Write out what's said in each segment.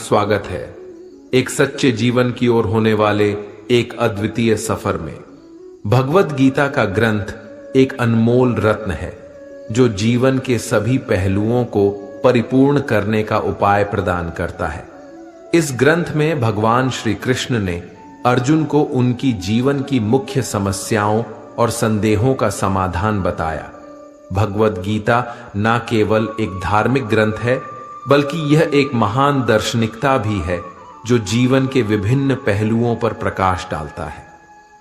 स्वागत है एक सच्चे जीवन की ओर होने वाले एक अद्वितीय सफर में। भगवद गीता का ग्रंथ एक अनमोल रत्न है जो जीवन के सभी पहलुओं को परिपूर्ण करने का उपाय प्रदान करता है। इस ग्रंथ में भगवान श्री कृष्ण ने अर्जुन को उनकी जीवन की मुख्य समस्याओं और संदेहों का समाधान बताया। भगवद गीता न केवल एक धार्मिक ग्रंथ है बल्कि यह एक महान दार्शनिकता भी है जो जीवन के विभिन्न पहलुओं पर प्रकाश डालता है।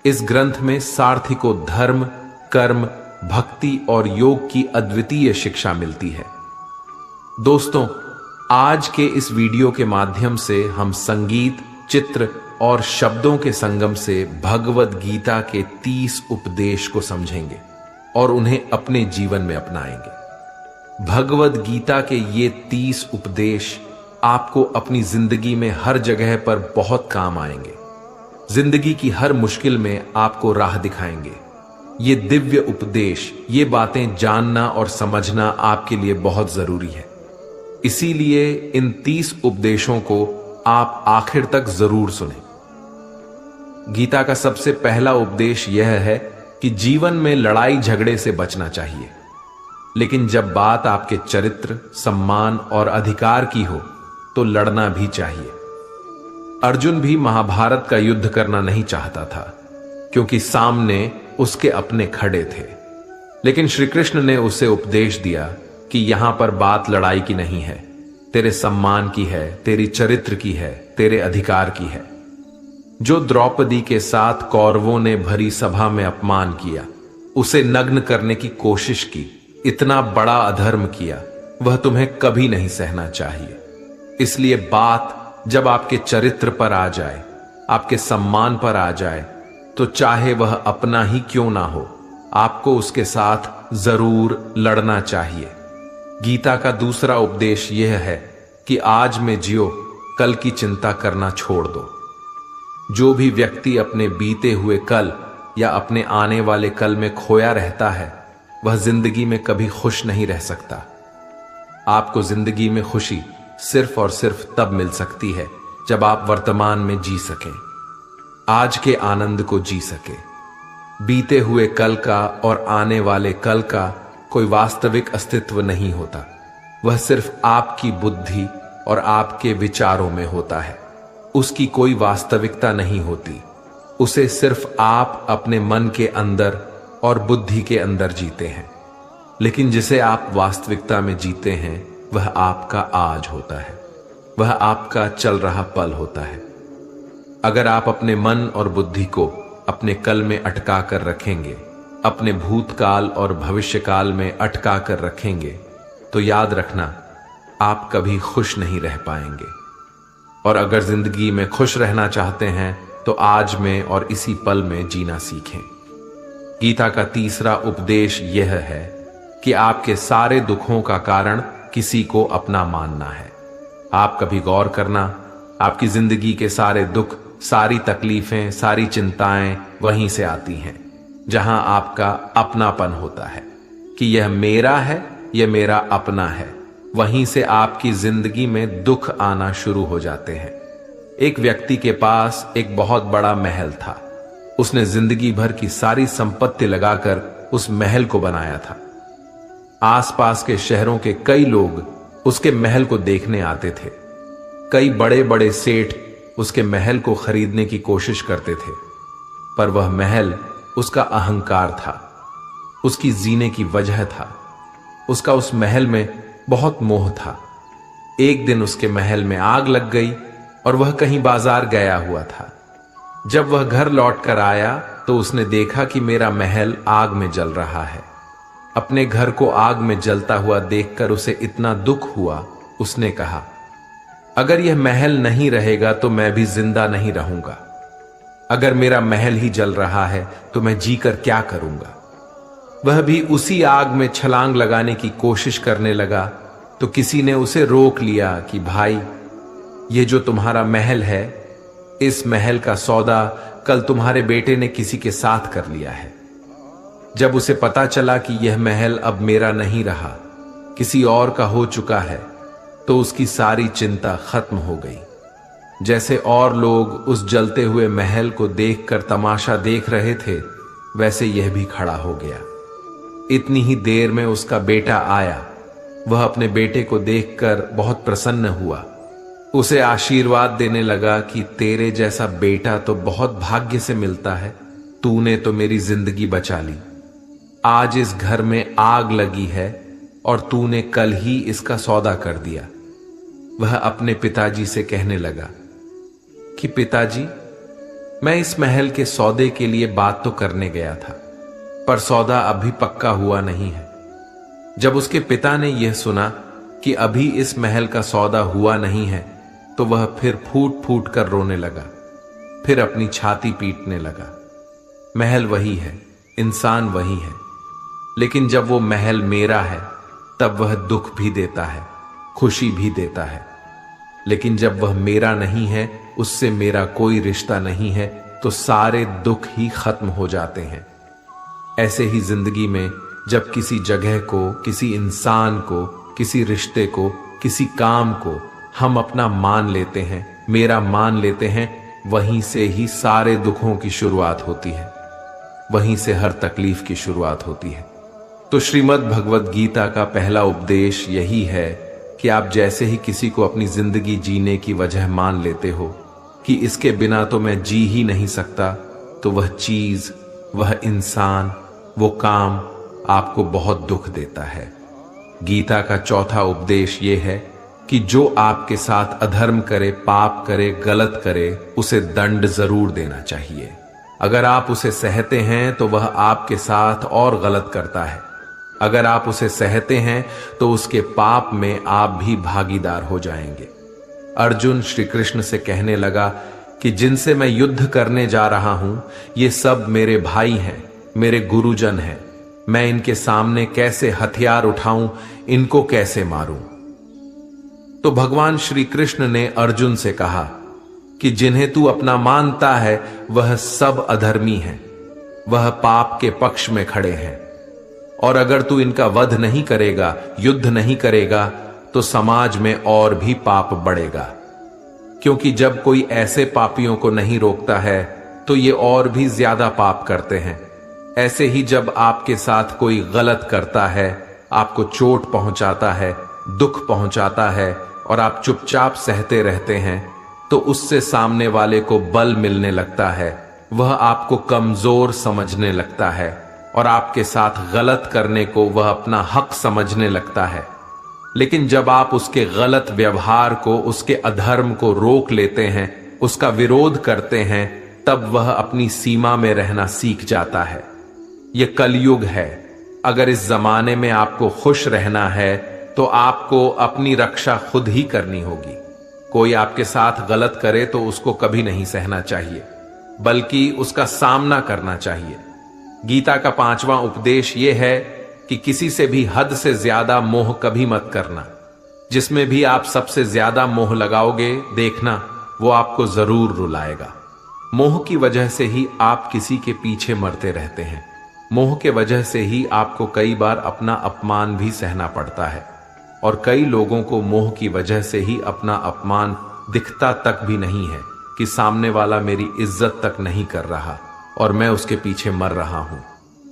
इस ग्रंथ में सारथी को धर्म, कर्म, भक्ति और योग की अद्वितीय शिक्षा मिलती है। दोस्तों, आज के इस वीडियो के माध्यम से हम संगीत, चित्र और शब्दों के संगम से भगवद गीता के 30 उपदेश को समझेंगे और उन्हें अपने जीवन में अपनाएंगे। भगवद गीता के ये 30 उपदेश आपको अपनी जिंदगी में हर जगह पर बहुत काम आएंगे। जिंदगी की हर मुश्किल में आपको राह दिखाएंगे। ये दिव्य उपदेश, ये बातें जानना और समझना आपके लिए बहुत जरूरी है। इसीलिए इन 30 उपदेशों को आप आखिर तक जरूर सुनें। गीता का सबसे पहला उपदेश यह है कि जीवन में लड़ाई झगड़े से बचना चाहिए, लेकिन जब बात आपके चरित्र, सम्मान और अधिकार की हो तो लड़ना भी चाहिए। अर्जुन भी महाभारत का युद्ध करना नहीं चाहता था क्योंकि सामने उसके अपने खड़े थे, लेकिन श्री कृष्ण ने उसे उपदेश दिया कि यहां पर बात लड़ाई की नहीं है, तेरे सम्मान की है, तेरी चरित्र की है, तेरे अधिकार की है। जो द्रौपदी के साथ कौरवों ने भरी सभा में अपमान किया, उसे नग्न करने की कोशिश की, इतना बड़ा अधर्म किया, वह तुम्हें कभी नहीं सहना चाहिए। इसलिए बात जब आपके चरित्र पर आ जाए, आपके सम्मान पर आ जाए, तो चाहे वह अपना ही क्यों ना हो, आपको उसके साथ जरूर लड़ना चाहिए। गीता का दूसरा उपदेश यह है कि आज में जियो, कल की चिंता करना छोड़ दो। जो भी व्यक्ति अपने बीते हुए कल या अपने आने वाले कल में खोया रहता है, वह जिंदगी में कभी खुश नहीं रह सकता। आपको जिंदगी में खुशी सिर्फ और सिर्फ तब मिल सकती है जब आप वर्तमान में जी सकें, आज के आनंद को जी सकें। बीते हुए कल का और आने वाले कल का कोई वास्तविक अस्तित्व नहीं होता, वह सिर्फ आपकी बुद्धि और आपके विचारों में होता है। उसकी कोई वास्तविकता नहीं होती, उसे सिर्फ आप अपने मन के अंदर और बुद्धि के अंदर जीते हैं। लेकिन जिसे आप वास्तविकता में जीते हैं वह आपका आज होता है, वह आपका चल रहा पल होता है। अगर आप अपने मन और बुद्धि को अपने कल में अटका कर रखेंगे, अपने भूतकाल और भविष्यकाल में अटका कर रखेंगे, तो याद रखना आप कभी खुश नहीं रह पाएंगे। और अगर जिंदगी में खुश रहना चाहते हैं तो आज में और इसी पल में जीना सीखें। गीता का तीसरा उपदेश यह है कि आपके सारे दुखों का कारण किसी को अपना मानना है। आप कभी गौर करना, आपकी जिंदगी के सारे दुख, सारी तकलीफें, सारी चिंताएं वहीं से आती हैं जहां आपका अपनापन होता है कि यह मेरा है, यह मेरा अपना है। वहीं से आपकी जिंदगी में दुख आना शुरू हो जाते हैं। एक व्यक्ति के पास एक बहुत बड़ा महल था। उसने जिंदगी भर की सारी संपत्ति लगाकर उस महल को बनाया था। आसपास के शहरों के कई लोग उसके महल को देखने आते थे। कई बड़े बड़े सेठ उसके महल को खरीदने की कोशिश करते थे, पर वह महल उसका अहंकार था, उसकी जीने की वजह था। उसका उस महल में बहुत मोह था। एक दिन उसके महल में आग लग गई और वह कहीं बाजार गया हुआ था। जब वह घर लौट कर आया तो उसने देखा कि मेरा महल आग में जल रहा है। अपने घर को आग में जलता हुआ देखकर उसे इतना दुख हुआ, उसने कहा, अगर यह महल नहीं रहेगा तो मैं भी जिंदा नहीं रहूंगा। अगर मेरा महल ही जल रहा है तो मैं जीकर क्या करूंगा। वह भी उसी आग में छलांग लगाने की कोशिश करने लगा तो किसी ने उसे रोक लिया कि भाई, ये जो तुम्हारा महल है, इस महल का सौदा कल तुम्हारे बेटे ने किसी के साथ कर लिया है। जब उसे पता चला कि यह महल अब मेरा नहीं रहा, किसी और का हो चुका है, तो उसकी सारी चिंता खत्म हो गई। जैसे और लोग उस जलते हुए महल को देखकर तमाशा देख रहे थे, वैसे यह भी खड़ा हो गया। इतनी ही देर में उसका बेटा आया। वह अपने बेटे को देखकर बहुत प्रसन्न हुआ। उसे आशीर्वाद देने लगा कि तेरे जैसा बेटा तो बहुत भाग्य से मिलता है। तूने तो मेरी जिंदगी बचा ली। आज इस घर में आग लगी है और तूने कल ही इसका सौदा कर दिया। वह अपने पिताजी से कहने लगा कि पिताजी, मैं इस महल के सौदे के लिए बात तो करने गया था, पर सौदा अभी पक्का हुआ नहीं है। जब उसके पिता ने यह सुना कि अभी इस महल का सौदा हुआ नहीं है, तो वह फिर फूट फूट कर रोने लगा, फिर अपनी छाती पीटने लगा। महल वही है, इंसान वही है, लेकिन जब वो महल मेरा है तब वह दुख भी देता है, खुशी भी देता है। लेकिन जब वह मेरा नहीं है, उससे मेरा कोई रिश्ता नहीं है, तो सारे दुख ही खत्म हो जाते हैं। ऐसे ही जिंदगी में जब किसी जगह को, किसी इंसान को, किसी रिश्ते को, किसी काम को हम अपना मान लेते हैं, मेरा मान लेते हैं, वहीं से ही सारे दुखों की शुरुआत होती है, वहीं से हर तकलीफ की शुरुआत होती है। तो श्रीमद् भगवद गीता का पहला उपदेश यही है कि आप जैसे ही किसी को अपनी जिंदगी जीने की वजह मान लेते हो कि इसके बिना तो मैं जी ही नहीं सकता, तो वह चीज, वह इंसान, वो काम आपको बहुत दुख देता है। गीता का चौथा उपदेश यह है कि जो आपके साथ अधर्म करे, पाप करे, गलत करे, उसे दंड जरूर देना चाहिए। अगर आप उसे सहते हैं तो वह आपके साथ और गलत करता है। अगर आप उसे सहते हैं तो उसके पाप में आप भी भागीदार हो जाएंगे। अर्जुन श्री कृष्ण से कहने लगा कि जिनसे मैं युद्ध करने जा रहा हूं, ये सब मेरे भाई हैं, मेरे गुरुजन हैं। मैं इनके सामने कैसे हथियार उठाऊं, इनको कैसे मारूं? तो भगवान श्री कृष्ण ने अर्जुन से कहा कि जिन्हें तू अपना मानता है वह सब अधर्मी हैं, वह पाप के पक्ष में खड़े हैं। और अगर तू इनका वध नहीं करेगा, युद्ध नहीं करेगा, तो समाज में और भी पाप बढ़ेगा। क्योंकि जब कोई ऐसे पापियों को नहीं रोकता है तो ये और भी ज्यादा पाप करते हैं। ऐसे ही जब आपके साथ कोई गलत करता है, आपको चोट पहुंचाता है, दुख पहुंचाता है, और आप चुपचाप सहते रहते हैं, तो उससे सामने वाले को बल मिलने लगता है, वह आपको कमजोर समझने लगता है और आपके साथ गलत करने को वह अपना हक समझने लगता है। लेकिन जब आप उसके गलत व्यवहार को, उसके अधर्म को रोक लेते हैं, उसका विरोध करते हैं, तब वह अपनी सीमा में रहना सीख जाता है। यह कलयुग है। अगर इस जमाने में आपको खुश रहना है तो आपको अपनी रक्षा खुद ही करनी होगी। कोई आपके साथ गलत करे तो उसको कभी नहीं सहना चाहिए, बल्कि उसका सामना करना चाहिए। गीता का पांचवां उपदेश यह है कि किसी से भी हद से ज्यादा मोह कभी मत करना। जिसमें भी आप सबसे ज्यादा मोह लगाओगे, देखना वो आपको जरूर रुलाएगा। मोह की वजह से ही आप किसी के पीछे मरते रहते हैं। मोह के वजह से ही आपको कई बार अपना अपमान भी सहना पड़ता है, और कई लोगों को मोह की वजह से ही अपना अपमान दिखता तक भी नहीं है कि सामने वाला मेरी इज्जत तक नहीं कर रहा और मैं उसके पीछे मर रहा हूं।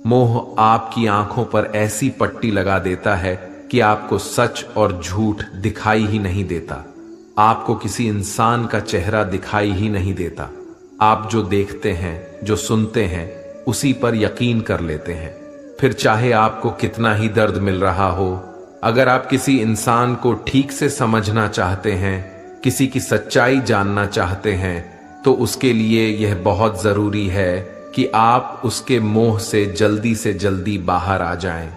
मोह आपकी आंखों पर ऐसी पट्टी लगा देता है कि आपको सच और झूठ दिखाई ही नहीं देता। आपको किसी इंसान का चेहरा दिखाई ही नहीं देता। आप जो देखते हैं, जो सुनते हैं, उसी पर यकीन कर लेते हैं। फिर चाहे आपको कितना ही दर्द मिल रहा हो, अगर आप किसी इंसान को ठीक से समझना चाहते हैं, किसी की सच्चाई जानना चाहते हैं, तो उसके लिए यह बहुत जरूरी है कि आप उसके मोह से जल्दी बाहर आ जाएं।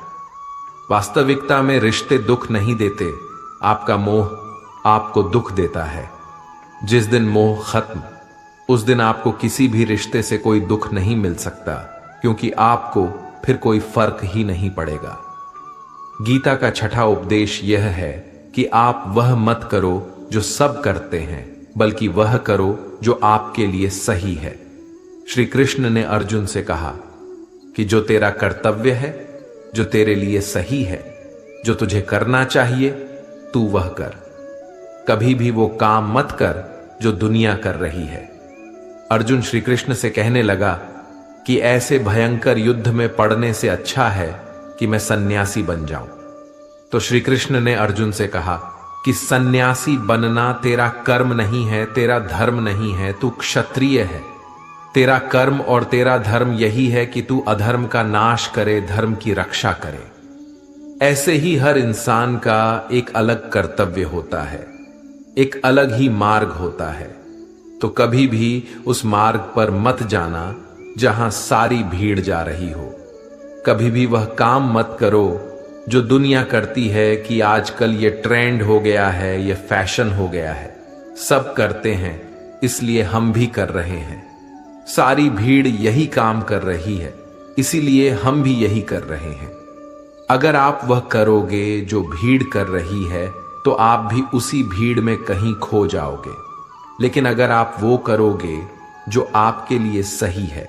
वास्तविकता में रिश्ते दुख नहीं देते, आपका मोह आपको दुख देता है। जिस दिन मोह खत्म, उस दिन आपको किसी भी रिश्ते से कोई दुख नहीं मिल सकता, क्योंकि आपको फिर कोई फर्क ही नहीं पड़ेगा। गीता का छठा उपदेश यह है कि आप वह मत करो जो सब करते हैं, बल्कि वह करो जो आपके लिए सही है। श्री कृष्ण ने अर्जुन से कहा कि जो तेरा कर्तव्य है, जो तेरे लिए सही है, जो तुझे करना चाहिए, तू वह कर। कभी भी वो काम मत कर जो दुनिया कर रही है। अर्जुन श्री कृष्ण से कहने लगा कि ऐसे भयंकर युद्ध में पड़ने से अच्छा है कि मैं सन्यासी बन जाऊं। तो श्री कृष्ण ने अर्जुन से कहा कि सन्यासी बनना तेरा कर्म नहीं है, तेरा धर्म नहीं है, तू क्षत्रिय है। तेरा कर्म और तेरा धर्म यही है कि तू अधर्म का नाश करे, धर्म की रक्षा करे। ऐसे ही हर इंसान का एक अलग कर्तव्य होता है, एक अलग ही मार्ग होता है। तो कभी भी उस मार्ग पर मत जाना जहां सारी भीड़ जा रही हो। कभी भी वह काम मत करो जो दुनिया करती है कि आजकल ये ट्रेंड हो गया है, ये फैशन हो गया है, सब करते हैं इसलिए हम भी कर रहे हैं। सारी भीड़ यही काम कर रही है, इसीलिए हम भी यही कर रहे हैं। अगर आप वह करोगे जो भीड़ कर रही है तो आप भी उसी भीड़ में कहीं खो जाओगे। लेकिन अगर आप वो करोगे जो आपके लिए सही है,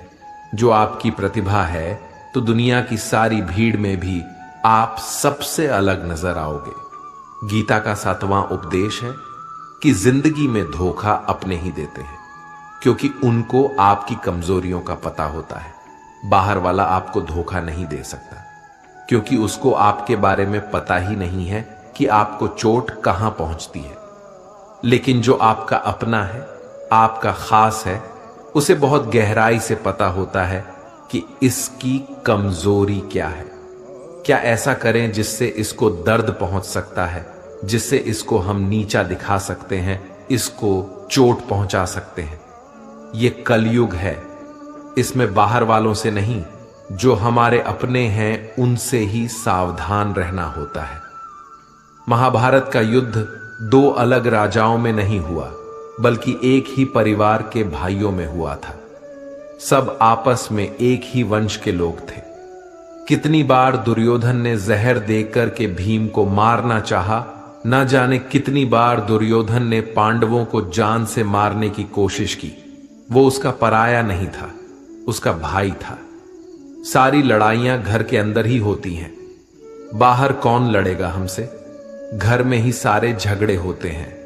जो आपकी प्रतिभा है, तो दुनिया की सारी भीड़ में भी आप सबसे अलग नजर आओगे। गीता का 7वां उपदेश है कि जिंदगी में धोखा अपने ही देते हैं, क्योंकि उनको आपकी कमजोरियों का पता होता है। बाहर वाला आपको धोखा नहीं दे सकता, क्योंकि उसको आपके बारे में पता ही नहीं है कि आपको चोट कहां पहुंचती है। लेकिन जो आपका अपना है, आपका खास है, उसे बहुत गहराई से पता होता है कि इसकी कमजोरी क्या है। क्या ऐसा करें जिससे इसको दर्द पहुंच सकता है, जिससे इसको हम नीचा दिखा सकते हैं, इसको चोट पहुंचा सकते हैं। ये कलयुग है, इसमें बाहर वालों से नहीं, जो हमारे अपने हैं उनसे ही सावधान रहना होता है। महाभारत का युद्ध 2 अलग राजाओं में नहीं हुआ, बल्कि एक ही परिवार के भाइयों में हुआ था। सब आपस में एक ही वंश के लोग थे। कितनी बार दुर्योधन ने जहर देकर के भीम को मारना चाहा, न जाने कितनी बार दुर्योधन ने पांडवों को जान से मारने की कोशिश की। वो उसका पराया नहीं था, उसका भाई था। सारी लड़ाइयां घर के अंदर ही होती हैं, बाहर कौन लड़ेगा हमसे? घर में ही सारे झगड़े होते हैं।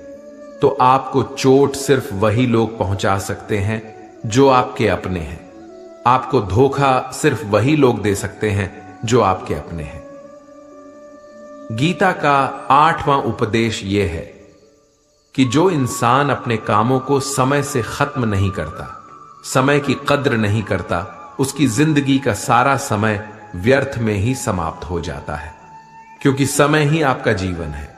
तो आपको चोट सिर्फ वही लोग पहुंचा सकते हैं जो आपके अपने हैं। आपको धोखा सिर्फ वही लोग दे सकते हैं जो आपके अपने हैं। गीता का 8वां उपदेश यह है कि जो इंसान अपने कामों को समय से खत्म नहीं करता, समय की कद्र नहीं करता, उसकी जिंदगी का सारा समय व्यर्थ में ही समाप्त हो जाता है। क्योंकि समय ही आपका जीवन है।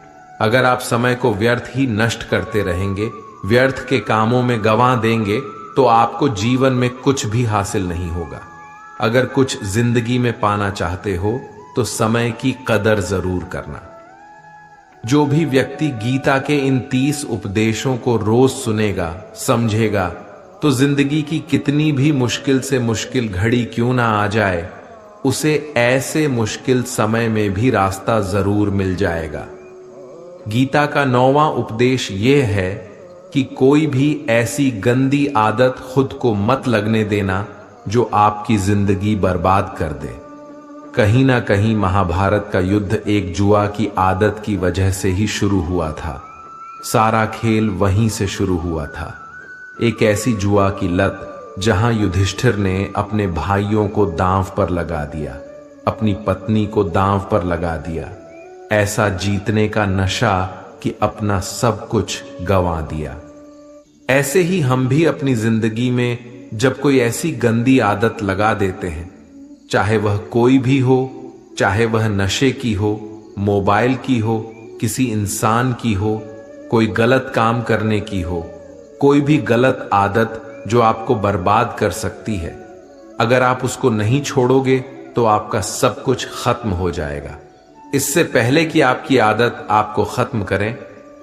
अगर आप समय को व्यर्थ ही नष्ट करते रहेंगे, व्यर्थ के कामों में गंवा देंगे, तो आपको जीवन में कुछ भी हासिल नहीं होगा। अगर कुछ जिंदगी में पाना चाहते हो तो समय की कदर जरूर करना। जो भी व्यक्ति गीता के इन 30 उपदेशों को रोज सुनेगा, समझेगा, तो जिंदगी की कितनी भी मुश्किल से मुश्किल घड़ी क्यों ना आ जाए, उसे ऐसे मुश्किल समय में भी रास्ता जरूर मिल जाएगा। गीता का 9वां उपदेश यह है कि कोई भी ऐसी गंदी आदत खुद को मत लगने देना जो आपकी जिंदगी बर्बाद कर दे। कहीं ना कहीं महाभारत का युद्ध एक जुआ की आदत की वजह से ही शुरू हुआ था। सारा खेल वहीं से शुरू हुआ था। एक ऐसी जुआ की लत जहां युधिष्ठिर ने अपने भाइयों को दांव पर लगा दिया, अपनी पत्नी को दांव पर लगा दिया। ऐसा जीतने का नशा कि अपना सब कुछ गंवा दिया। ऐसे ही हम भी अपनी जिंदगी में जब कोई ऐसी गंदी आदत लगा देते हैं, चाहे वह कोई भी हो, चाहे वह नशे की हो, मोबाइल की हो, किसी इंसान की हो, कोई गलत काम करने की हो, कोई भी गलत आदत जो आपको बर्बाद कर सकती है, अगर आप उसको नहीं छोड़ोगे तो आपका सब कुछ खत्म हो जाएगा। इससे पहले कि आपकी आदत आपको खत्म करें,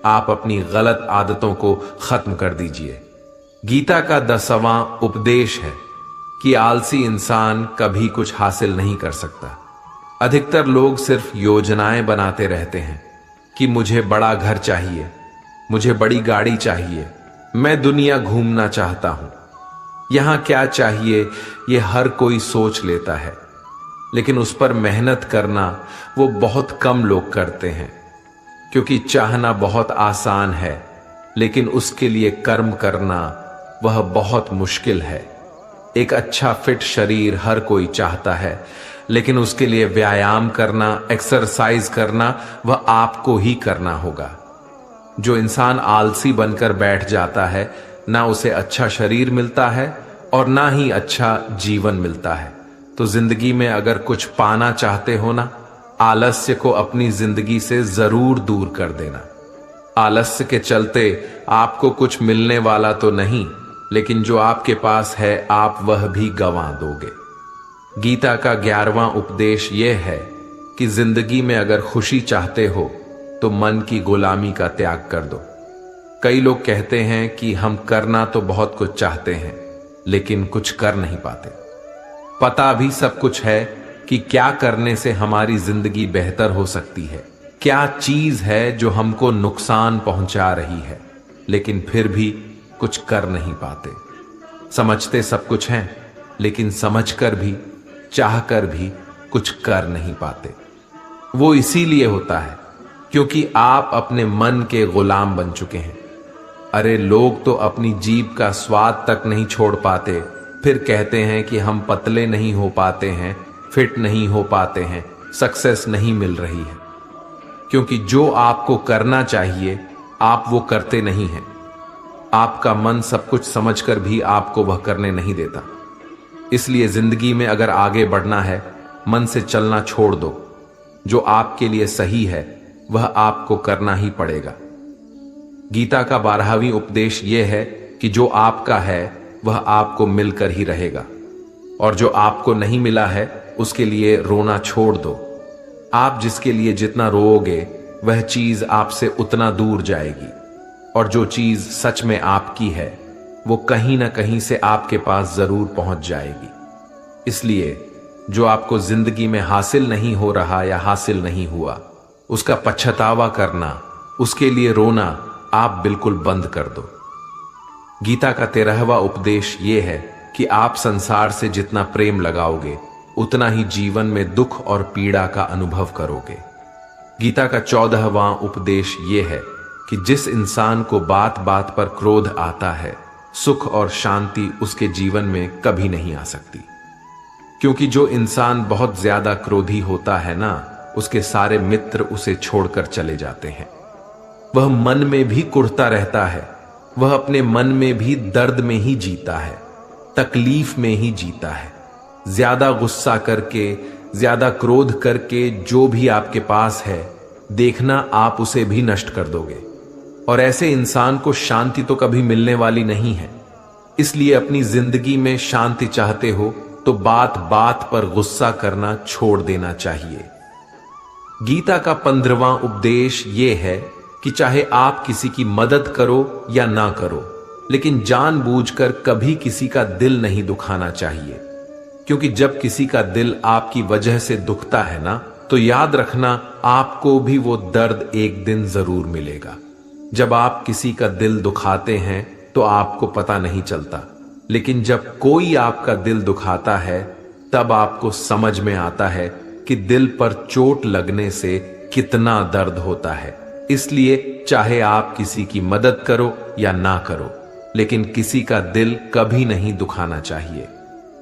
आप अपनी गलत आदतों को खत्म कर दीजिए। गीता का 10वां उपदेश है कि आलसी इंसान कभी कुछ हासिल नहीं कर सकता। अधिकतर लोग सिर्फ योजनाएं बनाते रहते हैं कि मुझे बड़ा घर चाहिए, मुझे बड़ी गाड़ी चाहिए, मैं दुनिया घूमना चाहता हूं। यहां क्या चाहिए ये हर कोई सोच लेता है, लेकिन उस पर मेहनत करना वो बहुत कम लोग करते हैं। क्योंकि चाहना बहुत आसान है, लेकिन उसके लिए कर्म करना वह बहुत मुश्किल है। एक अच्छा फिट शरीर हर कोई चाहता है, लेकिन उसके लिए व्यायाम करना, एक्सरसाइज करना वह आपको ही करना होगा। जो इंसान आलसी बनकर बैठ जाता है, ना उसे अच्छा शरीर मिलता है और ना ही अच्छा जीवन मिलता है। तो जिंदगी में अगर कुछ पाना चाहते हो ना, आलस्य को अपनी जिंदगी से जरूर दूर कर देना। आलस्य के चलते आपको कुछ मिलने वाला तो नहीं, लेकिन जो आपके पास है आप वह भी गंवा दोगे। गीता का 11वां उपदेश यह है कि जिंदगी में अगर खुशी चाहते हो तो मन की गुलामी का त्याग कर दो। कई लोग कहते हैं कि हम करना तो बहुत कुछ चाहते हैं, लेकिन कुछ कर नहीं पाते। पता भी सब कुछ है कि क्या करने से हमारी जिंदगी बेहतर हो सकती है, क्या चीज है जो हमको नुकसान पहुंचा रही है, लेकिन फिर भी कुछ कर नहीं पाते। समझते सब कुछ हैं, लेकिन समझकर भी, चाहकर भी कुछ कर नहीं पाते। वो इसीलिए होता है क्योंकि आप अपने मन के गुलाम बन चुके हैं। अरे लोग तो अपनी जीभ का स्वाद तक नहीं छोड़ पाते, फिर कहते हैं कि हम पतले नहीं हो पाते हैं, फिट नहीं हो पाते हैं, सक्सेस नहीं मिल रही है। क्योंकि जो आपको करना चाहिए आप वो करते नहीं हैं। आपका मन सब कुछ समझकर भी आपको वह करने नहीं देता। इसलिए जिंदगी में अगर आगे बढ़ना है, मन से चलना छोड़ दो। जो आपके लिए सही है वह आपको करना ही पड़ेगा। गीता का 12वां उपदेश यह है कि जो आपका है वह आपको मिलकर ही रहेगा, और जो आपको नहीं मिला है उसके लिए रोना छोड़ दो। आप जिसके लिए जितना रोओगे वह चीज आपसे उतना दूर जाएगी, और जो चीज सच में आपकी है वो कहीं ना कहीं से आपके पास जरूर पहुंच जाएगी। इसलिए जो आपको जिंदगी में हासिल नहीं हो रहा या हासिल नहीं हुआ, उसका पछतावा करना, उसके लिए रोना आप बिल्कुल बंद कर दो। गीता का 13वां उपदेश यह है कि आप संसार से जितना प्रेम लगाओगे उतना ही जीवन में दुख और पीड़ा का अनुभव करोगे। गीता का 14वां उपदेश यह है कि जिस इंसान को बात बात पर क्रोध आता है, सुख और शांति उसके जीवन में कभी नहीं आ सकती। क्योंकि जो इंसान बहुत ज्यादा क्रोधी होता है ना, उसके सारे मित्र उसे छोड़कर चले जाते हैं। वह मन में भी कुढ़ता रहता है, वह अपने मन में भी दर्द में ही जीता है, तकलीफ में ही जीता है। ज्यादा गुस्सा करके, ज्यादा क्रोध करके जो भी आपके पास है, देखना आप उसे भी नष्ट कर दोगे। और ऐसे इंसान को शांति तो कभी मिलने वाली नहीं है। इसलिए अपनी जिंदगी में शांति चाहते हो तो बात बात पर गुस्सा करना छोड़ देना चाहिए। गीता का 15वां उपदेश यह है कि चाहे आप किसी की मदद करो या ना करो, लेकिन जानबूझकर कभी किसी का दिल नहीं दुखाना चाहिए। क्योंकि जब किसी का दिल आपकी वजह से दुखता है ना, तो याद रखना आपको भी वो दर्द एक दिन जरूर मिलेगा। जब आप किसी का दिल दुखाते हैं तो आपको पता नहीं चलता, लेकिन जब कोई आपका दिल दुखाता है तब आपको समझ में आता है कि दिल पर चोट लगने से कितना दर्द होता है। इसलिए चाहे आप किसी की मदद करो या ना करो, लेकिन किसी का दिल कभी नहीं दुखाना चाहिए।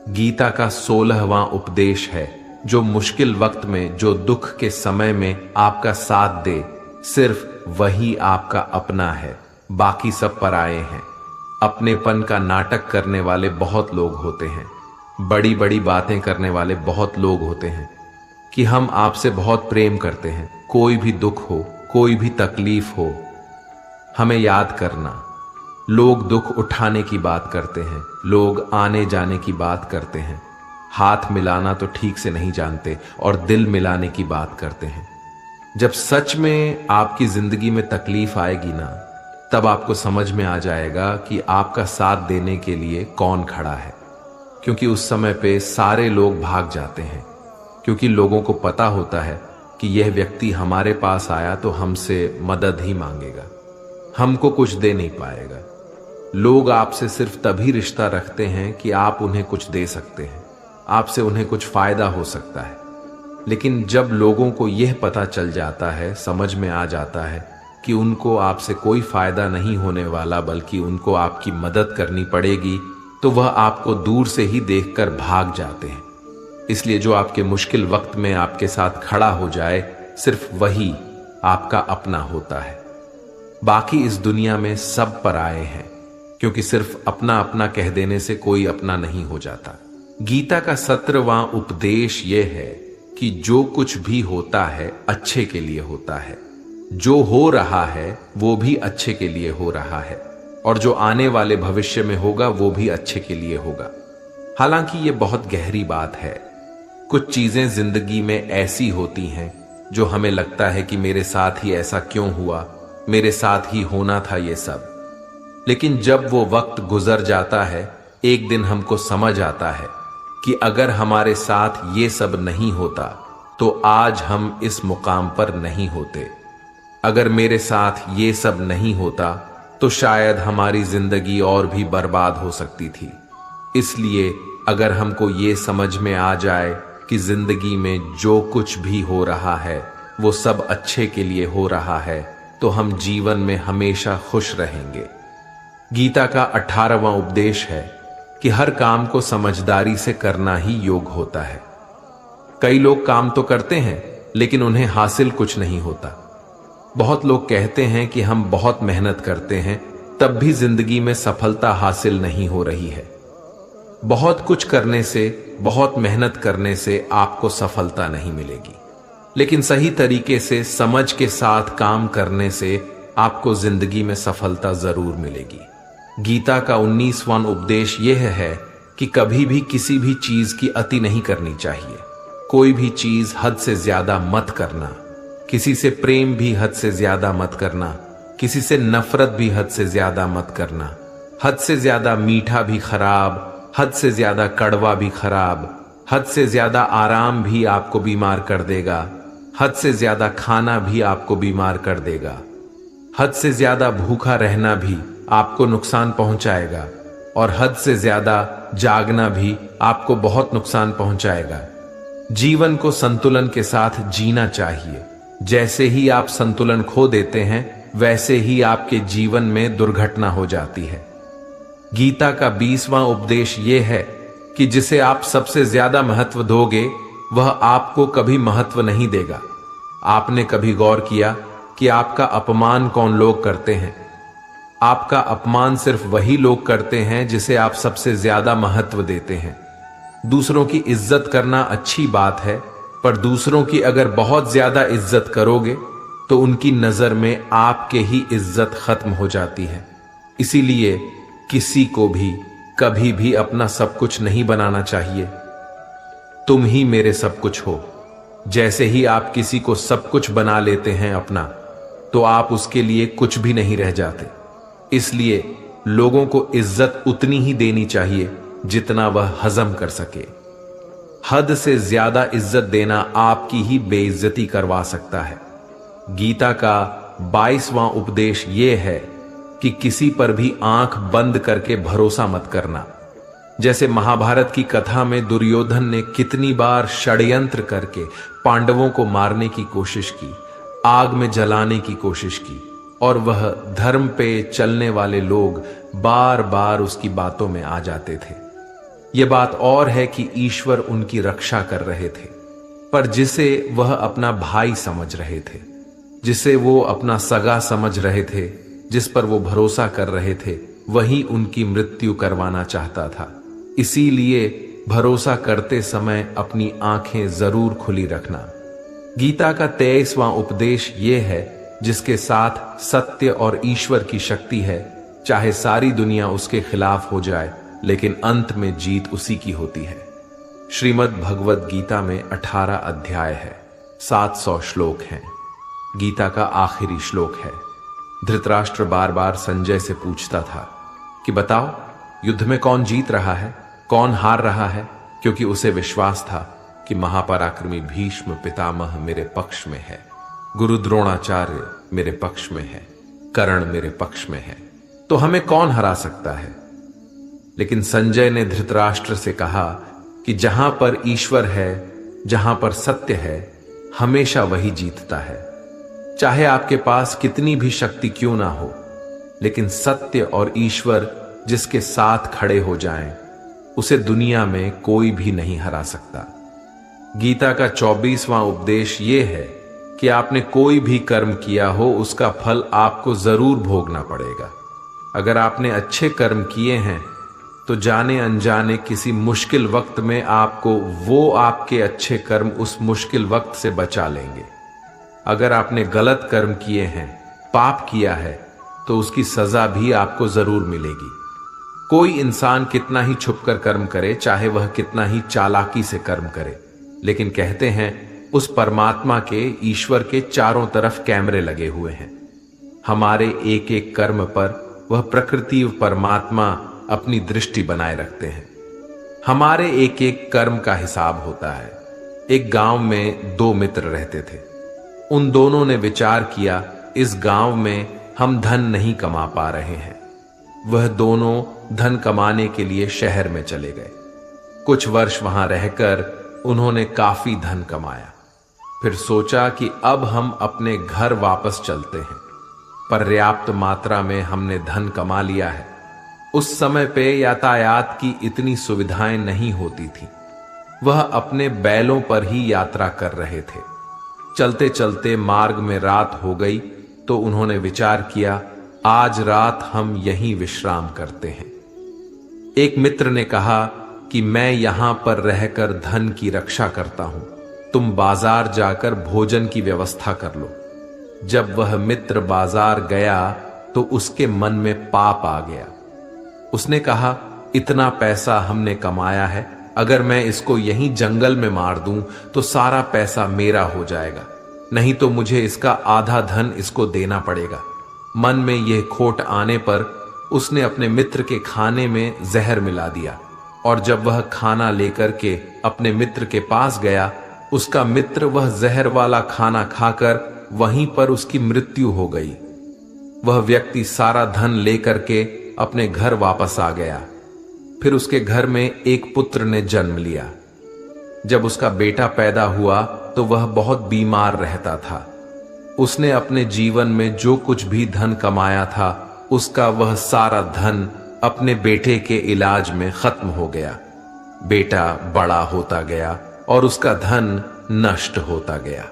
गीता का 16वां उपदेश है, जो मुश्किल वक्त में, जो दुख के समय में आपका साथ दे, सिर्फ वही आपका अपना है, बाकी सब पराये हैं। अपनेपन का नाटक करने वाले बहुत लोग होते हैं, बड़ी बड़ी बातें करने वाले बहुत लोग होते हैं कि हम आपसे बहुत प्रेम करते हैं। कोई भी दुख हो, कोई भी तकलीफ हो, हमें याद करना। लोग दुख उठाने की बात करते हैं, लोग आने जाने की बात करते हैं, हाथ मिलाना तो ठीक से नहीं जानते और दिल मिलाने की बात करते हैं। जब सच में आपकी जिंदगी में तकलीफ आएगी ना, तब आपको समझ में आ जाएगा कि आपका साथ देने के लिए कौन खड़ा है। क्योंकि उस समय पे सारे लोग भाग जाते हैं, क्योंकि लोगों को पता होता है कि यह व्यक्ति हमारे पास आया तो हमसे मदद ही मांगेगा, हमको कुछ दे नहीं पाएगा। लोग आपसे सिर्फ तभी रिश्ता रखते हैं कि आप उन्हें कुछ दे सकते हैं, आपसे उन्हें कुछ फायदा हो सकता है। लेकिन जब लोगों को यह पता चल जाता है, समझ में आ जाता है कि उनको आपसे कोई फायदा नहीं होने वाला बल्कि उनको आपकी मदद करनी पड़ेगी, तो वह आपको दूर से ही देखकर भाग जाते हैं। इसलिए जो आपके मुश्किल वक्त में आपके साथ खड़ा हो जाए, सिर्फ वही आपका अपना होता है। बाकी इस दुनिया में सब पराये हैं, क्योंकि सिर्फ अपना अपना कह देने से कोई अपना नहीं हो जाता। गीता का 17वां उपदेश यह है कि जो कुछ भी होता है अच्छे के लिए होता है, जो हो रहा है वो भी अच्छे के लिए हो रहा है, और जो आने वाले भविष्य में होगा वो भी अच्छे के लिए होगा। हालांकि ये बहुत गहरी बात है। कुछ चीजें जिंदगी में ऐसी होती हैं जो हमें लगता है कि मेरे साथ ही ऐसा क्यों हुआ, मेरे साथ ही होना था ये सब। लेकिन जब वो वक्त गुजर जाता है, एक दिन हमको समझ आता है कि अगर हमारे साथ ये सब नहीं होता तो आज हम इस मुकाम पर नहीं होते। अगर मेरे साथ ये सब नहीं होता तो शायद हमारी जिंदगी और भी बर्बाद हो सकती थी। इसलिए अगर हमको ये समझ में आ जाए कि जिंदगी में जो कुछ भी हो रहा है वो सब अच्छे के लिए हो रहा है, तो हम जीवन में हमेशा खुश रहेंगे। गीता का 18वां उपदेश है कि हर काम को समझदारी से करना ही योग होता है। कई लोग काम तो करते हैं लेकिन उन्हें हासिल कुछ नहीं होता। बहुत लोग कहते हैं कि हम बहुत मेहनत करते हैं, तब भी जिंदगी में सफलता हासिल नहीं हो रही है। बहुत कुछ करने से, बहुत मेहनत करने से आपको सफलता नहीं मिलेगी, लेकिन सही तरीके से समझ के साथ काम करने से आपको जिंदगी में सफलता जरूर मिलेगी। गीता का 19वां उपदेश यह है कि कभी भी किसी भी चीज की अति नहीं करनी चाहिए। कोई भी चीज हद से ज्यादा मत करना। किसी से प्रेम भी हद से ज्यादा मत करना, किसी से नफरत भी हद से ज्यादा मत करना। हद से ज्यादा मीठा भी खराब, हद से ज्यादा कड़वा भी खराब, हद से ज्यादा आराम भी आपको बीमार कर देगा, हद से ज्यादा खाना भी आपको बीमार कर देगा, हद से ज्यादा भूखा रहना भी आपको नुकसान पहुंचाएगा, और हद से ज्यादा जागना भी आपको बहुत नुकसान पहुंचाएगा। जीवन को संतुलन के साथ जीना चाहिए। जैसे ही आप संतुलन खो देते हैं, वैसे ही आपके जीवन में दुर्घटना हो जाती है। गीता का 20वां उपदेश यह है कि जिसे आप सबसे ज्यादा महत्व दोगे, वह आपको कभी महत्व नहीं देगा। आपने कभी गौर किया कि आपका अपमान कौन लोग करते हैं? आपका अपमान सिर्फ वही लोग करते हैं जिसे आप सबसे ज्यादा महत्व देते हैं। दूसरों की इज्जत करना अच्छी बात है, पर दूसरों की अगर बहुत ज्यादा इज्जत करोगे तो उनकी नजर में आपके ही इज्जत खत्म हो जाती है। इसीलिए किसी को भी कभी भी अपना सब कुछ नहीं बनाना चाहिए। तुम ही मेरे सब कुछ हो। जैसे ही आप किसी को सब कुछ बना लेते हैं अपना, तो आप उसके लिए कुछ भी नहीं रह जाते। इसलिए लोगों को इज्जत उतनी ही देनी चाहिए जितना वह हजम कर सके। हद से ज्यादा इज्जत देना आपकी ही बेइज्जती करवा सकता है। गीता का 22वां उपदेश यह है कि किसी पर भी आंख बंद करके भरोसा मत करना। जैसे महाभारत की कथा में दुर्योधन ने कितनी बार षड्यंत्र करके पांडवों को मारने की कोशिश की, आग में जलाने की कोशिश की, और वह धर्म पे चलने वाले लोग बार बार उसकी बातों में आ जाते थे। यह बात और है कि ईश्वर उनकी रक्षा कर रहे थे, पर जिसे वह अपना भाई समझ रहे थे, जिसे वो अपना सगा समझ रहे थे, जिस पर वो भरोसा कर रहे थे, वही उनकी मृत्यु करवाना चाहता था। इसीलिए भरोसा करते समय अपनी आंखें जरूर खुली रखना। गीता का 23वां उपदेश यह है, जिसके साथ सत्य और ईश्वर की शक्ति है, चाहे सारी दुनिया उसके खिलाफ हो जाए, लेकिन अंत में जीत उसी की होती है। श्रीमद् भगवद गीता में 18 अध्याय है, 700 श्लोक हैं। गीता का आखिरी श्लोक है। धृतराष्ट्र बार बार संजय से पूछता था कि बताओ, युद्ध में कौन जीत रहा है, कौन हार रहा है, क्योंकि उसे विश्वास था कि महापराक्रमी भीष्म पितामह मेरे पक्ष में है, गुरु द्रोणाचार्य मेरे पक्ष में है, कर्ण मेरे पक्ष में है, तो हमें कौन हरा सकता है। लेकिन संजय ने धृतराष्ट्र से कहा कि जहां पर ईश्वर है, जहां पर सत्य है, हमेशा वही जीतता है। चाहे आपके पास कितनी भी शक्ति क्यों ना हो, लेकिन सत्य और ईश्वर जिसके साथ खड़े हो जाएं, उसे दुनिया में कोई भी नहीं हरा सकता। गीता का 24वां उपदेश यह है कि आपने कोई भी कर्म किया हो, उसका फल आपको जरूर भोगना पड़ेगा। अगर आपने अच्छे कर्म किए हैं तो जाने अनजाने किसी मुश्किल वक्त में आपको वो आपके अच्छे कर्म उस मुश्किल वक्त से बचा लेंगे। अगर आपने गलत कर्म किए हैं, पाप किया है, तो उसकी सजा भी आपको जरूर मिलेगी। कोई इंसान कितना ही छुपकर कर्म करे, चाहे वह कितना ही चालाकी से कर्म करे, लेकिन कहते हैं उस परमात्मा के, ईश्वर के चारों तरफ कैमरे लगे हुए हैं। हमारे एक एक कर्म पर वह प्रकृति व परमात्मा अपनी दृष्टि बनाए रखते हैं। हमारे एक एक कर्म का हिसाब होता है। एक गांव में दो मित्र रहते थे। उन दोनों ने विचार किया, इस गांव में हम धन नहीं कमा पा रहे हैं। वह दोनों धन कमाने के लिए शहर में चले गए। कुछ वर्ष वहां रहकर उन्होंने काफी धन कमाया। फिर सोचा कि अब हम अपने घर वापस चलते हैं। पर्याप्त मात्रा में हमने धन कमा लिया है। उस समय पे यातायात की इतनी सुविधाएं नहीं होती थी। वह अपने बैलों पर ही यात्रा कर रहे थे। चलते चलते मार्ग में रात हो गई तो उन्होंने विचार किया, आज रात हम यहीं विश्राम करते हैं। एक मित्र ने कहा कि मैं यहां पर रहकर धन की रक्षा करता हूं, तुम बाजार जाकर भोजन की व्यवस्था कर लो। जब वह मित्र बाजार गया तो उसके मन में पाप आ गया। उसने कहा, इतना पैसा हमने कमाया है, अगर मैं इसको यहीं जंगल में मार दूं तो सारा पैसा मेरा हो जाएगा, नहीं तो मुझे इसका आधा धन इसको देना पड़ेगा। मन में यह खोट आने पर उसने अपने मित्र के खाने में जहर मिला दिया, और जब वह खाना लेकर के अपने मित्र के पास गया, उसका मित्र वह जहर वाला खाना खाकर वहीं पर उसकी मृत्यु हो गई। वह व्यक्ति सारा धन लेकर के अपने घर वापस आ गया। फिर उसके घर में एक पुत्र ने जन्म लिया। जब उसका बेटा पैदा हुआ तो वह बहुत बीमार रहता था। उसने अपने जीवन में जो कुछ भी धन कमाया था, उसका वह सारा धन अपने बेटे के इलाज में खत्म हो गया। बेटा बड़ा होता गया और उसका धन नष्ट होता गया।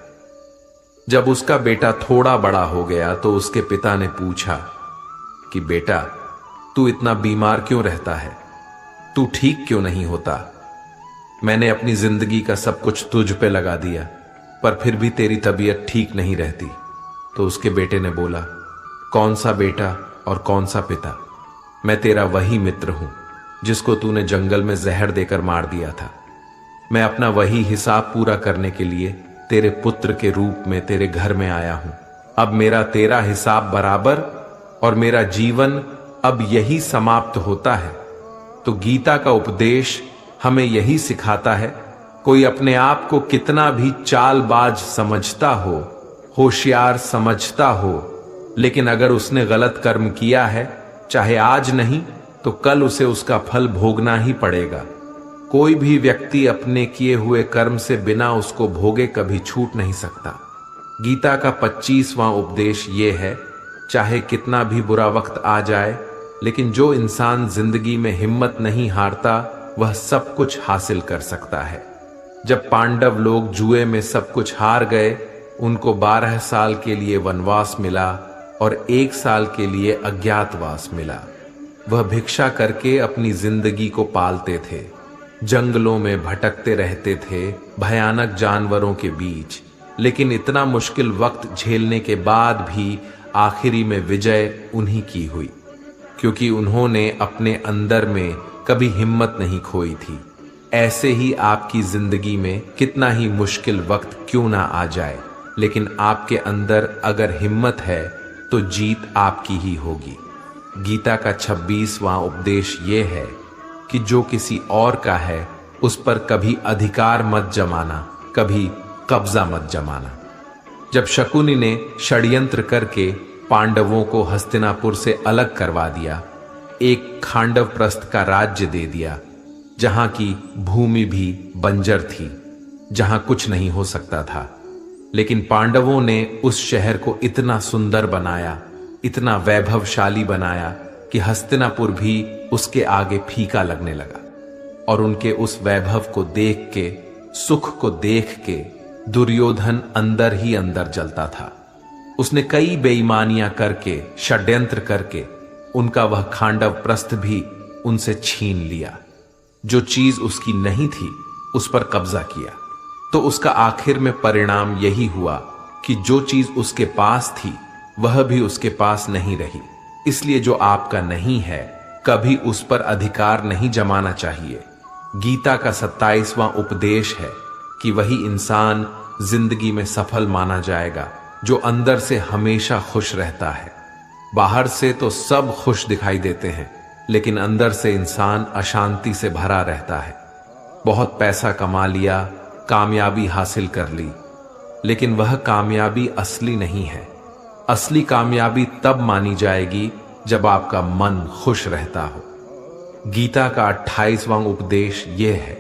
जब उसका बेटा थोड़ा बड़ा हो गया तो उसके पिता ने पूछा कि बेटा, तू इतना बीमार क्यों रहता है? तू ठीक क्यों नहीं होता? मैंने अपनी जिंदगी का सब कुछ तुझ पे लगा दिया, पर फिर भी तेरी तबीयत ठीक नहीं रहती। तो उसके बेटे ने बोला, कौन सा बेटा और कौन सा पिता? मैं तेरा वही मित्र हूं जिसको तूने जंगल में जहर देकर मार दिया था। मैं अपना वही हिसाब पूरा करने के लिए तेरे पुत्र के रूप में तेरे घर में आया हूं। अब मेरा तेरा हिसाब बराबर और मेरा जीवन अब यही समाप्त होता है। तो गीता का उपदेश हमें यही सिखाता है, कोई अपने आप को कितना भी चालबाज समझता हो, होशियार समझता हो, लेकिन अगर उसने गलत कर्म किया है, चाहे आज नहीं तो कल उसे उसका फल भोगना ही पड़ेगा। कोई भी व्यक्ति अपने किए हुए कर्म से बिना उसको भोगे कभी छूट नहीं सकता। गीता का 25वां उपदेश ये है, चाहे कितना भी बुरा वक्त आ जाए, लेकिन जो इंसान जिंदगी में हिम्मत नहीं हारता, वह सब कुछ हासिल कर सकता है। जब पांडव लोग जुए में सब कुछ हार गए, उनको 12 साल के लिए वनवास मिला और 1 साल के लिए अज्ञातवास मिला। वह भिक्षा करके अपनी जिंदगी को पालते थे, जंगलों में भटकते रहते थे, भयानक जानवरों के बीच, लेकिन इतना मुश्किल वक्त झेलने के बाद भी आखिरी में विजय उन्हीं की हुई, क्योंकि उन्होंने अपने अंदर में कभी हिम्मत नहीं खोई थी। ऐसे ही आपकी जिंदगी में कितना ही मुश्किल वक्त क्यों ना आ जाए, लेकिन आपके अंदर अगर हिम्मत है तो जीत आपकी ही होगी। गीता का 26वां उपदेश ये है कि जो किसी और का है उस पर कभी अधिकार मत जमाना, कभी कब्जा मत जमाना। जब शकुनि ने षड्यंत्र करके पांडवों को हस्तिनापुर से अलग करवा दिया, एक खांडव प्रस्थ का राज्य दे दिया, जहां की भूमि भी बंजर थी, जहां कुछ नहीं हो सकता था, लेकिन पांडवों ने उस शहर को इतना सुंदर बनाया, इतना वैभवशाली बनाया कि हस्तिनापुर भी उसके आगे फीका लगने लगा। और उनके उस वैभव को देख के, सुख को देख के दुर्योधन अंदर ही अंदर जलता था। उसने कई बेईमानियां करके, षड्यंत्र करके उनका वह खांडव प्रस्थ भी उनसे छीन लिया। जो चीज उसकी नहीं थी उस पर कब्जा किया। तो उसका आखिर में परिणाम यही हुआ कि जो चीज उसके पास थी वह भी उसके पास नहीं रही। इसलिए जो आपका नहीं है कभी उस पर अधिकार नहीं जमाना चाहिए। गीता का 27वां उपदेश है कि वही इंसान जिंदगी में सफल माना जाएगा जो अंदर से हमेशा खुश रहता है। बाहर से तो सब खुश दिखाई देते हैं, लेकिन अंदर से इंसान अशांति से भरा रहता है। बहुत पैसा कमा लिया, कामयाबी हासिल कर ली, लेकिन वह कामयाबी असली नहीं है। असली कामयाबी तब मानी जाएगी जब आपका मन खुश रहता हो। गीता का 28वां उपदेश यह है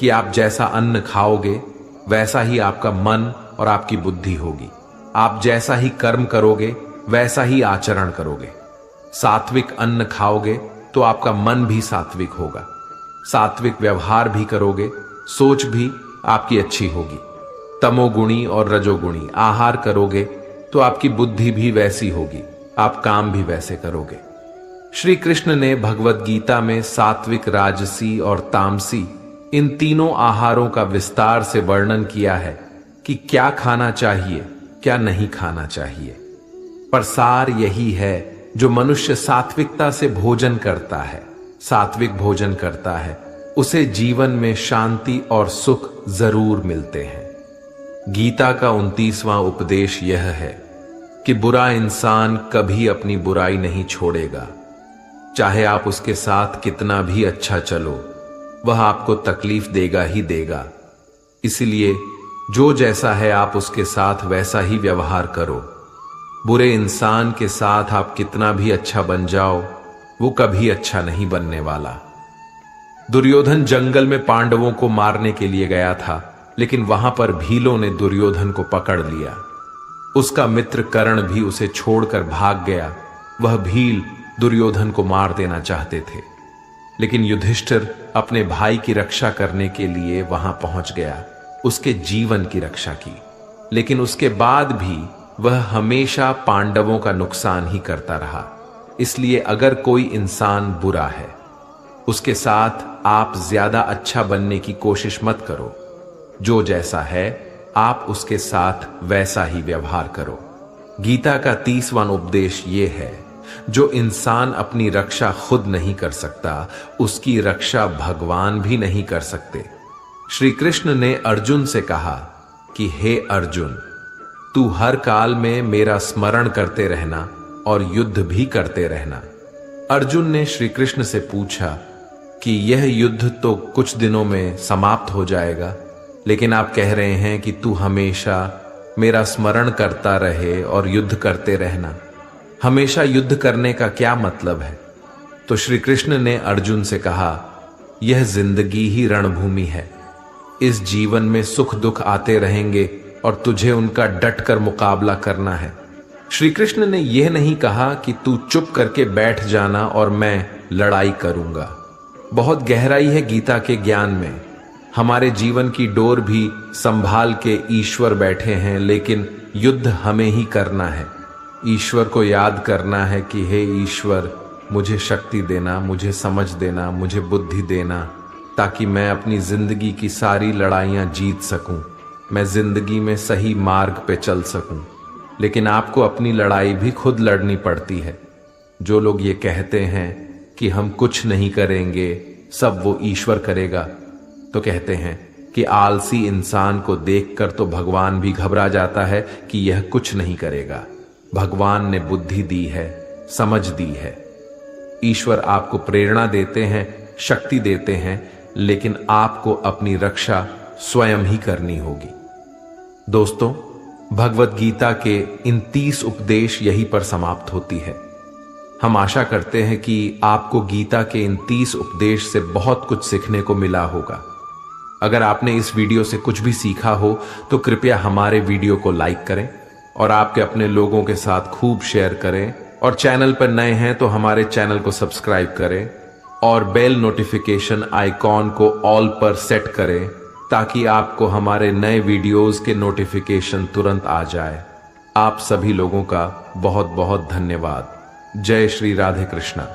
कि आप जैसा अन्न खाओगे वैसा ही आपका मन और आपकी बुद्धि होगी। आप जैसा ही कर्म करोगे वैसा ही आचरण करोगे। सात्विक अन्न खाओगे तो आपका मन भी सात्विक होगा। सात्विक व्यवहार भी करोगे, सोच भी आपकी अच्छी होगी। तमोगुणी और रजोगुणी आहार करोगे तो आपकी बुद्धि भी वैसी होगी, आप काम भी वैसे करोगे। श्री कृष्ण ने भगवत गीता में सात्विक, राजसी और तामसी इन तीनों आहारों का विस्तार से वर्णन किया है कि क्या खाना चाहिए, क्या नहीं खाना चाहिए। पर सार यही है, जो मनुष्य सात्विकता से भोजन करता है, सात्विक भोजन करता है, उसे जीवन में शांति और सुख जरूर मिलते हैं। गीता का 29वां उपदेश यह है कि बुरा इंसान कभी अपनी बुराई नहीं छोड़ेगा। चाहे आप उसके साथ कितना भी अच्छा चलो, वह आपको तकलीफ देगा ही देगा। इसलिए जो जैसा है आप उसके साथ वैसा ही व्यवहार करो। बुरे इंसान के साथ आप कितना भी अच्छा बन जाओ, वो कभी अच्छा नहीं बनने वाला। दुर्योधन जंगल में पांडवों को मारने के लिए गया था, लेकिन वहां पर भीलों ने दुर्योधन को पकड़ लिया। उसका मित्र कर्ण भी उसे छोड़कर भाग गया। वह भील दुर्योधन को मार देना चाहते थे, लेकिन युधिष्ठिर अपने भाई की रक्षा करने के लिए वहां पहुंच गया, उसके जीवन की रक्षा की। लेकिन उसके बाद भी वह हमेशा पांडवों का नुकसान ही करता रहा। इसलिए अगर कोई इंसान बुरा है, उसके साथ आप ज्यादा अच्छा बनने की कोशिश मत करो। जो जैसा है आप उसके साथ वैसा ही व्यवहार करो। गीता का 30वां उपदेश यह है, जो इंसान अपनी रक्षा खुद नहीं कर सकता, उसकी रक्षा भगवान भी नहीं कर सकते। श्री कृष्ण ने अर्जुन से कहा कि हे अर्जुन, तू हर काल में मेरा स्मरण करते रहना और युद्ध भी करते रहना। अर्जुन ने श्री कृष्ण से पूछा कि यह युद्ध तो कुछ दिनों में समाप्त हो जाएगा, लेकिन आप कह रहे हैं कि तू हमेशा मेरा स्मरण करता रहे और युद्ध करते रहना। हमेशा युद्ध करने का क्या मतलब है? तो श्री कृष्ण ने अर्जुन से कहा, यह जिंदगी ही रणभूमि है। इस जीवन में सुख दुख आते रहेंगे और तुझे उनका डटकर मुकाबला करना है। श्री कृष्ण ने यह नहीं कहा कि तू चुप करके बैठ जाना और मैं लड़ाई करूंगा। बहुत गहराई है गीता के ज्ञान में। हमारे जीवन की डोर भी संभाल के ईश्वर बैठे हैं, लेकिन युद्ध हमें ही करना है। ईश्वर को याद करना है कि हे ईश्वर, मुझे शक्ति देना, मुझे समझ देना, मुझे बुद्धि देना, ताकि मैं अपनी जिंदगी की सारी लड़ाइयां जीत सकूं, मैं जिंदगी में सही मार्ग पे चल सकूं। लेकिन आपको अपनी लड़ाई भी खुद लड़नी पड़ती है। जो लोग ये कहते हैं कि हम कुछ नहीं करेंगे, सब वो ईश्वर करेगा, तो कहते हैं कि आलसी इंसान को देखकर तो भगवान भी घबरा जाता है कि यह कुछ नहीं करेगा। भगवान ने बुद्धि दी है, समझ दी है। ईश्वर आपको प्रेरणा देते हैं, शक्ति देते हैं, लेकिन आपको अपनी रक्षा स्वयं ही करनी होगी। दोस्तों, भगवत गीता के इन 30 उपदेश यहीं पर समाप्त होती है। हम आशा करते हैं कि आपको गीता के इन 30 उपदेश से बहुत कुछ सीखने को मिला होगा। अगर आपने इस वीडियो से कुछ भी सीखा हो तो कृपया हमारे वीडियो को लाइक करें और आपके अपने लोगों के साथ खूब शेयर करें, और चैनल पर नए हैं तो हमारे चैनल को सब्सक्राइब करें और बेल नोटिफिकेशन आइकॉन को ऑल पर सेट करें ताकि आपको हमारे नए वीडियोस के नोटिफिकेशन तुरंत आ जाए। आप सभी लोगों का बहुत बहुत धन्यवाद। जय श्री राधे कृष्णा।